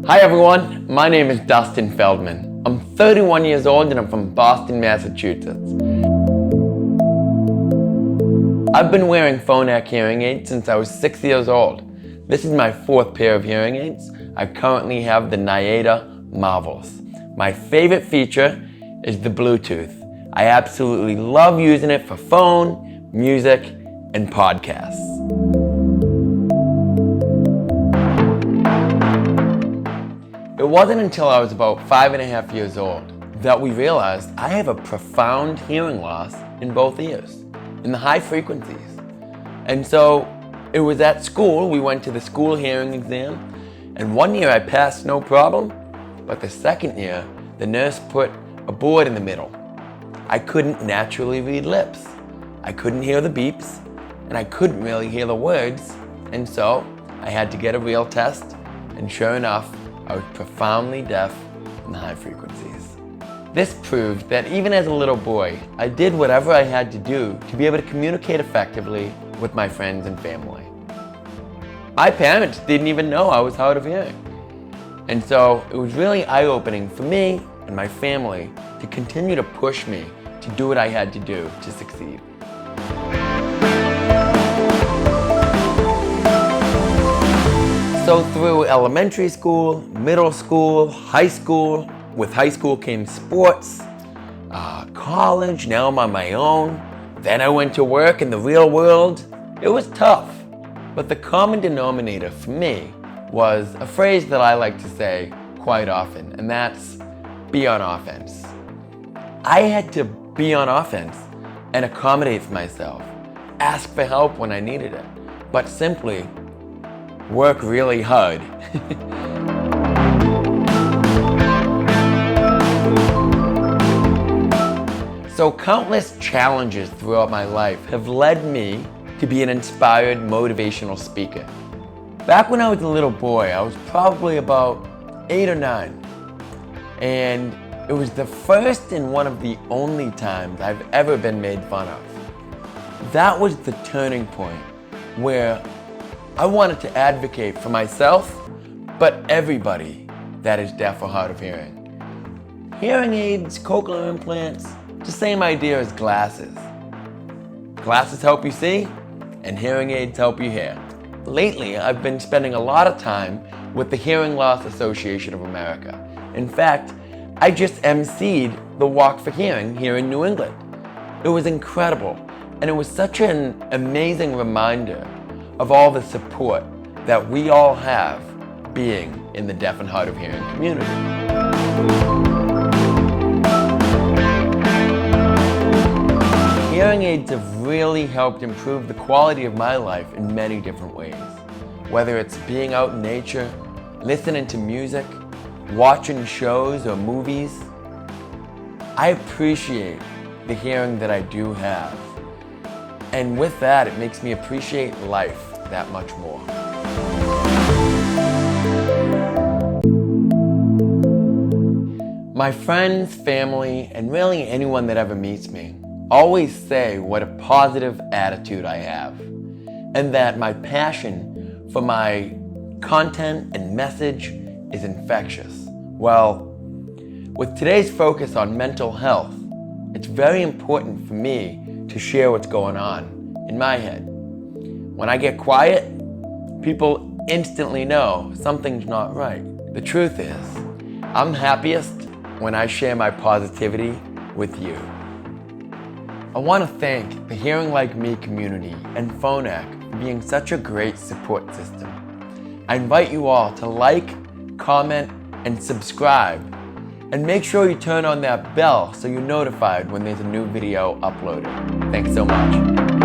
Hi everyone, my name is Dustin Feldman. I'm 31 years old and I'm from Boston, Massachusetts. I've been wearing Phonak hearing aids since I was 6 years old. This is my 4th pair of hearing aids. I currently have the Naeda Marvels. My favorite feature is the Bluetooth. I absolutely love using it for phone, music, and podcasts. It wasn't until I was about 5.5 years old that we realized I have a profound hearing loss in both ears, in the high frequencies. And so it was at school, we went to the school hearing exam, and one year I passed no problem, but the second year, the nurse put a board in the middle. I couldn't naturally read lips. I couldn't hear the beeps, and I couldn't really hear the words, and so I had to get a real test, and sure enough, I was profoundly deaf in the high frequencies. This proved that even as a little boy, I did whatever I had to do to be able to communicate effectively with my friends and family. My parents didn't even know I was hard of hearing. And so it was really eye-opening for me and my family to continue to push me to do what I had to do to succeed. So through elementary school, middle school, high school, with high school came sports, college, now I'm on my own. Then I went to work in the real world. It was tough, but the common denominator for me was a phrase that I like to say quite often, and that's be on offense. I had to be on offense and accommodate for myself, ask for help when I needed it, but simply work really hard. So countless challenges throughout my life have led me to be an inspired motivational speaker. Back when I was a little boy, I was probably about 8 or 9. And it was the first and one of the only times I've ever been made fun of. That was the turning point where I wanted to advocate for myself, but everybody that is deaf or hard of hearing. Hearing aids, cochlear implants, the same idea as glasses. Glasses help you see, and hearing aids help you hear. Lately, I've been spending a lot of time with the Hearing Loss Association of America. In fact, I just emceed the Walk for Hearing here in New England. It was incredible, and it was such an amazing reminder of all the support that we all have being in the deaf and hard of hearing community. Hearing aids have really helped improve the quality of my life in many different ways. Whether it's being out in nature, listening to music, watching shows or movies, I appreciate the hearing that I do have. And with that, it makes me appreciate life that much more. My friends, family, and really anyone that ever meets me always say what a positive attitude I have, and that my passion for my content and message is infectious. Well, with today's focus on mental health, it's very important for me to share what's going on in my head. When I get quiet, people instantly know something's not right. The truth is, I'm happiest when I share my positivity with you. I want to thank the Hearing Like Me community and Phonak for being such a great support system. I invite you all to like, comment, and subscribe. And make sure you turn on that bell so you're notified when there's a new video uploaded. Thanks so much.